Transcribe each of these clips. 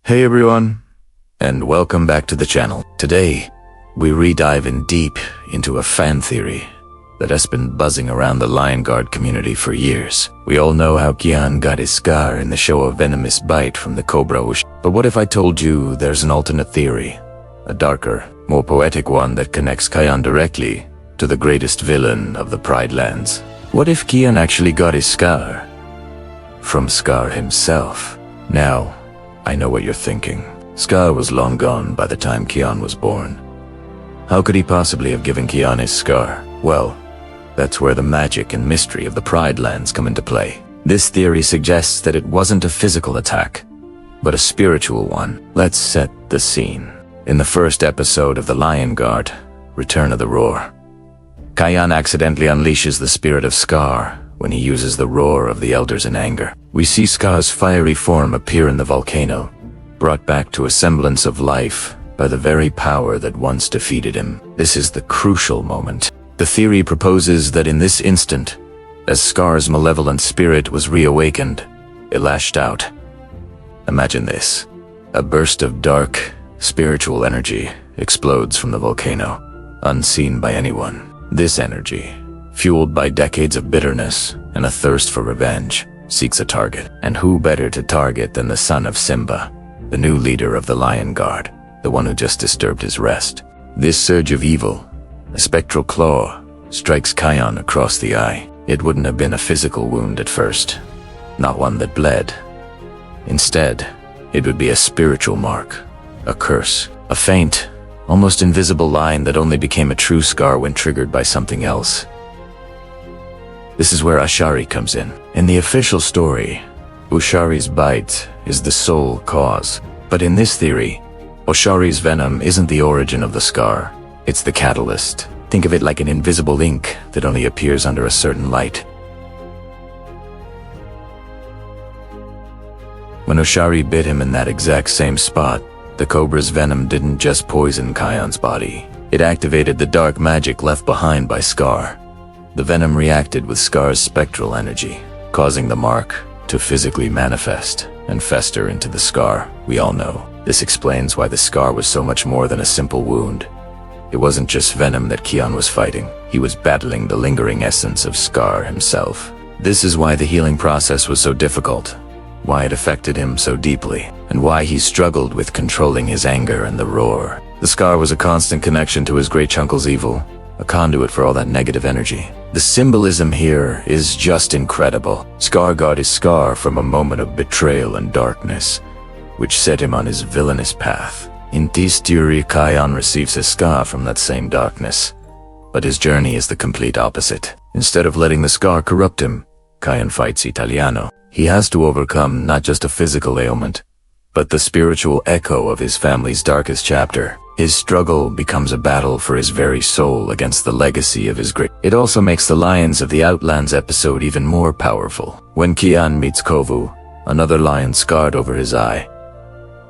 Hey everyone, and welcome back to the channel. Today, we re-dive in deep into a fan theory that has been buzzing around the Lion Guard community for years. We all know how Kion got his scar in the show of venomous bite from the cobra. But what if I told you there's an alternate theory? A darker, more poetic one that connects Kion directly to the greatest villain of the Pride Lands. What if Kion actually got his scar from Scar himself? Now, I know what you're thinking. Scar was long gone by the time Kion was born. How could he possibly have given Kion his scar? Well, that's where the magic and mystery of the Pride Lands come into play. This theory suggests that it wasn't a physical attack, but a spiritual one. Let's set the scene. In the first episode of the Lion Guard, Return of the Roar, Kion accidentally unleashes the spirit of Scar when he uses the roar of the elders in anger. We see Scar's fiery form appear in the volcano, brought back to a semblance of life by the very power that once defeated him. This is the crucial moment. The theory proposes that in this instant, as Scar's malevolent spirit was reawakened, it lashed out. Imagine this. A burst of dark, spiritual energy explodes from the volcano, unseen by anyone. This energy, fueled by decades of bitterness and a thirst for revenge, seeks a target. And who better to target than the son of Simba, the new leader of the Lion Guard, the one who just disturbed his rest. This surge of evil, a spectral claw, strikes Kion across the eye. It wouldn't have been a physical wound at first, not one that bled. Instead, it would be a spiritual mark, a curse, a faint, almost invisible line that only became a true scar when triggered by something else. This is where Ashari comes in. In the official story, Ushari's bite is the sole cause. But in this theory, Oshari's venom isn't the origin of the scar. It's the catalyst. Think of it like an invisible ink that only appears under a certain light. When Oshari bit him in that exact same spot, the cobra's venom didn't just poison Kion's body. It activated the dark magic left behind by Scar. The venom reacted with Scar's spectral energy, causing the mark to physically manifest and fester into the scar we all know. This explains why the scar was so much more than a simple wound. It wasn't just venom that Kion was fighting. He was battling the lingering essence of Scar himself. This is why the healing process was so difficult, why it affected him so deeply, and why he struggled with controlling his anger and the roar. The scar was a constant connection to his great uncle's evil, a conduit for all that negative energy. The symbolism here is just incredible. Scar got his scar from a moment of betrayal and darkness, which set him on his villainous path. In this theory, Kion receives his scar from that same darkness, but his journey is the complete opposite. Instead of letting the scar corrupt him, Kion fights Italiano. He has to overcome not just a physical ailment, but the spiritual echo of his family's darkest chapter. His struggle becomes a battle for his very soul against the legacy of his great. It also makes the Lions of the Outlands episode even more powerful. When Kion meets Kovu, another lion scarred over his eye,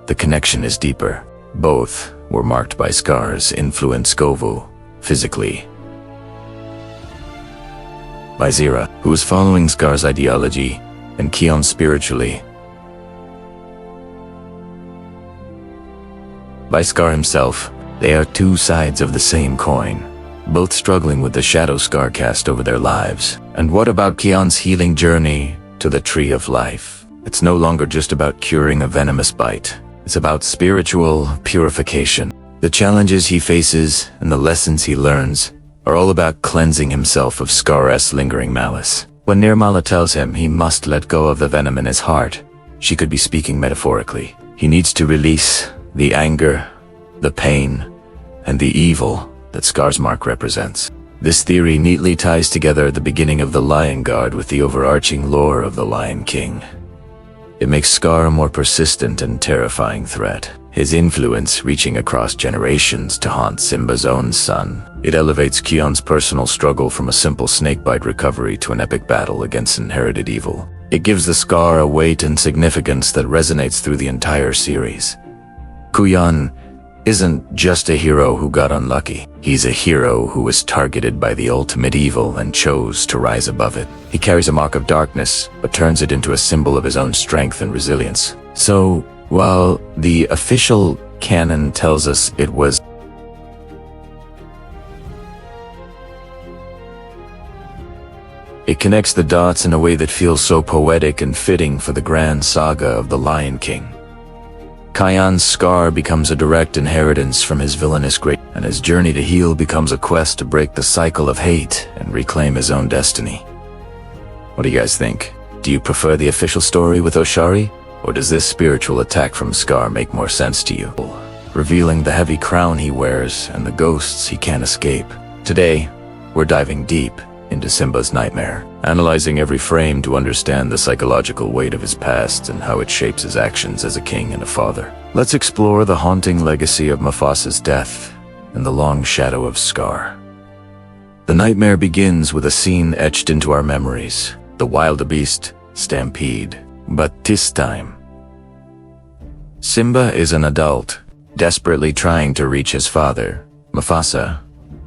the connection is deeper. Both were marked by scars influenced Kovu physically by Zira, who was following Scar's ideology, and Kion spiritually by Scar himself. They are two sides of the same coin, both struggling with the shadow Scar cast over their lives. And what about Kion's healing journey to the Tree of Life? It's no longer just about curing a venomous bite. It's about spiritual purification. The challenges he faces and the lessons he learns are all about cleansing himself of Scar's lingering malice. When Nirmala tells him he must let go of the venom in his heart, she could be speaking metaphorically. He needs to release the anger, the pain, and the evil that Scar's mark represents. This theory neatly ties together the beginning of the Lion Guard with the overarching lore of the Lion King. It makes Scar a more persistent and terrifying threat, his influence reaching across generations to haunt Simba's own son. It elevates Kion's personal struggle from a simple snakebite recovery to an epic battle against inherited evil. It gives the scar a weight and significance that resonates through the entire series. Kion isn't just a hero who got unlucky. He's a hero who was targeted by the ultimate evil and chose to rise above it. He carries a mark of darkness, but turns it into a symbol of his own strength and resilience. So, While the official canon tells us it was, it connects the dots in a way that feels so poetic and fitting for the grand saga of the Lion King. Kion's scar becomes a direct inheritance from his villainous great, and his journey to heal becomes a quest to break the cycle of hate and reclaim his own destiny. What do you guys think? Do you prefer the official story with Oshari, or does this spiritual attack from Scar make more sense to you? Revealing the heavy crown he wears and the ghosts he can't escape. Today, we're diving deep into Simba's nightmare, analyzing every frame to understand the psychological weight of his past and how it shapes his actions as a king and a father. Let's explore the haunting legacy of Mufasa's death and the long shadow of Scar. The nightmare begins with a scene etched into our memories, the wildebeest stampede. But this time, Simba is an adult, desperately trying to reach his father, Mufasa,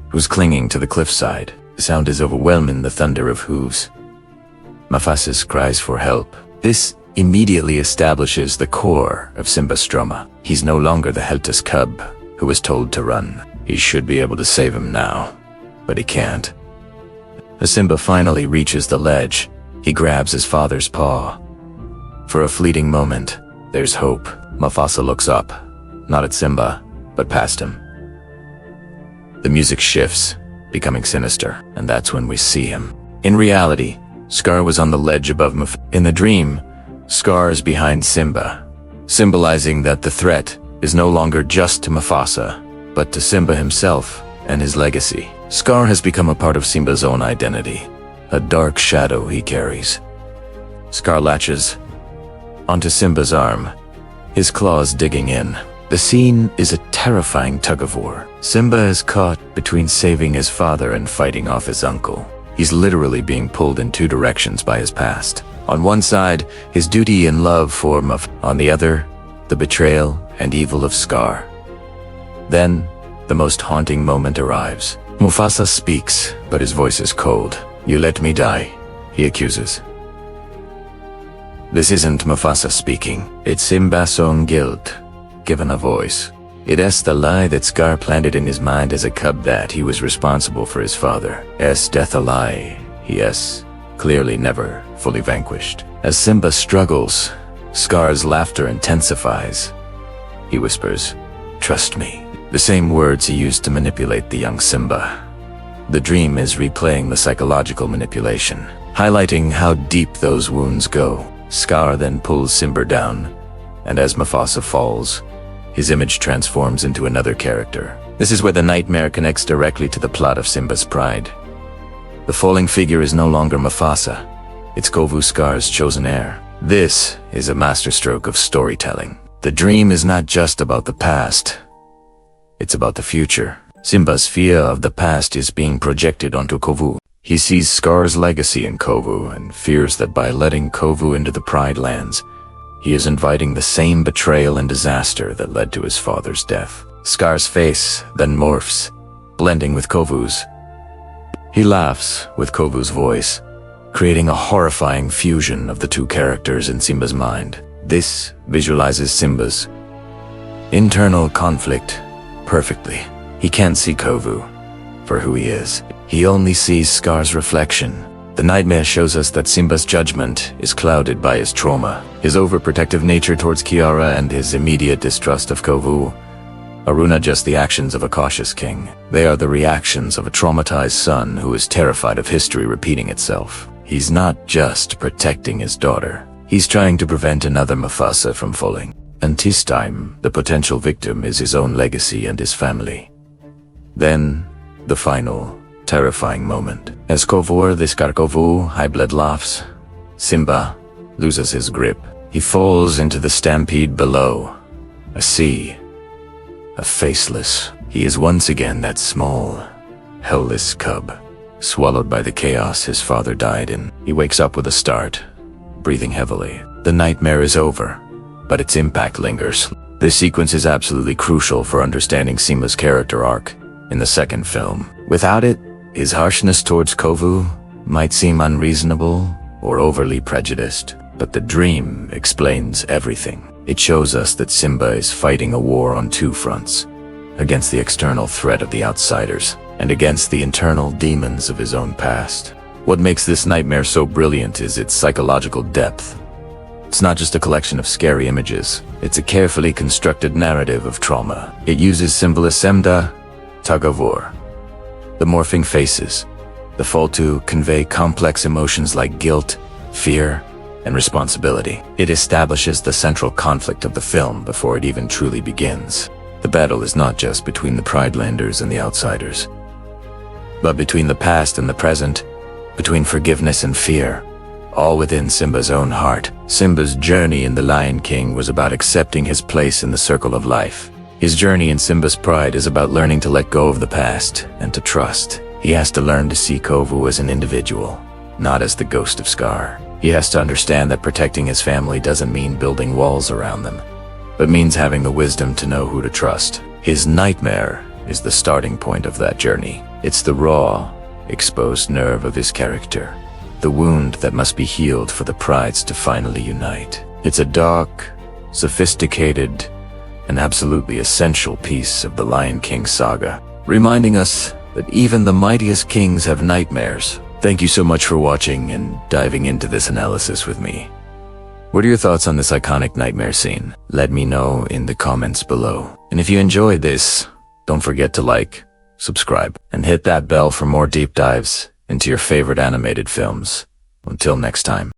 who's clinging to the cliffside. The sound is overwhelming, the thunder of hooves. Mufasa cries for help. This immediately establishes the core of Simba's trauma. He's no longer the helpless cub who was told to run. He should be able to save him now, but he can't. As Simba finally reaches the ledge, he grabs his father's paw. For a fleeting moment, there's hope. Mufasa looks up, not at Simba, but past him. The music shifts, becoming sinister, and that's when we see him. In reality, Scar was on the ledge above Mufasa. In the dream, Scar is behind Simba, symbolizing that the threat is no longer just to Mufasa, but to Simba himself and his legacy. Scar has become a part of Simba's own identity, a dark shadow he carries. Scar latches onto Simba's arm, his claws digging in. The scene is a terrifying tug-of-war. Simba is caught between saving his father and fighting off his uncle. He's literally being pulled in two directions by his past. On one side, his duty and love for Mufasa. On the other, the betrayal and evil of Scar. Then, the most haunting moment arrives. Mufasa speaks, but his voice is cold. "You let me die," he accuses. This isn't Mufasa speaking. It's Simba's own guilt, given a voice. It is the lie that Scar planted in his mind as a cub, that he was responsible for his father's death, a lie he has clearly never fully vanquished. As Simba struggles, Scar's laughter intensifies. He whispers, "Trust me," the same words he used to manipulate the young Simba. The dream is replaying the psychological manipulation, highlighting how deep those wounds go. Scar then pulls Simba down, and as Mufasa falls, his image transforms into another character. This is where the nightmare connects directly to the plot of Simba's pride. The falling figure is no longer Mufasa, it's Kovu, Scar's chosen heir. This is a masterstroke of storytelling. The dream is not just about the past, it's about the future. Simba's fear of the past is being projected onto Kovu. He sees Scar's legacy in Kovu and fears that by letting Kovu into the Pride Lands, he is inviting the same betrayal and disaster that led to his father's death. Scar's face then morphs, blending with Kovu's. He laughs with Kovu's voice, creating a horrifying fusion of the two characters in Simba's mind. This visualizes Simba's internal conflict perfectly. He can't see Kovu for who he is. He only sees Scar's reflection. The nightmare shows us that Simba's judgment is clouded by his trauma, his overprotective nature towards Kiara and his immediate distrust of Kovu are not just the actions of a cautious king. They are the reactions of a traumatized son who is terrified of history repeating itself. He's not just protecting his daughter. He's trying to prevent another Mufasa from falling. And this time, the potential victim is his own legacy and his family. Then, the final, terrifying moment. As Kovu, the Scar Kovu, high-blood laughs, Simba loses his grip. He falls into the stampede below. A sea. A faceless. He is once again that small, hellless cub, swallowed by the chaos his father died in. He wakes up with a start, breathing heavily. The nightmare is over, but its impact lingers. This sequence is absolutely crucial for understanding Simba's character arc in the second film. Without it, his harshness towards Kovu might seem unreasonable or overly prejudiced, but the dream explains everything. It shows us that Simba is fighting a war on two fronts, against the external threat of the outsiders, and against the internal demons of his own past. What makes this nightmare so brilliant is its psychological depth. It's not just a collection of scary images, it's a carefully constructed narrative of trauma. It uses symbolism, tug-of-war, the morphing faces, the fall to convey complex emotions like guilt, fear, and responsibility. It establishes the central conflict of the film before it even truly begins. The battle is not just between the Pridelanders and the outsiders, but between the past and the present, between forgiveness and fear, all within Simba's own heart. Simba's journey in The Lion King was about accepting his place in the circle of life. His journey in Simba's Pride is about learning to let go of the past and to trust. He has to learn to see Kovu as an individual, not as the ghost of Scar. He has to understand that protecting his family doesn't mean building walls around them, but means having the wisdom to know who to trust. His nightmare is the starting point of that journey. It's the raw, exposed nerve of his character, the wound that must be healed for the prides to finally unite. It's a dark, sophisticated, and absolutely essential piece of the Lion King saga, reminding us that even the mightiest kings have nightmares. Thank you so much for watching and diving into this analysis with me. What are your thoughts on this iconic nightmare scene? Let me know in the comments below. And if you enjoyed this, don't forget to like, subscribe, and hit that bell for more deep dives into your favorite animated films. Until next time.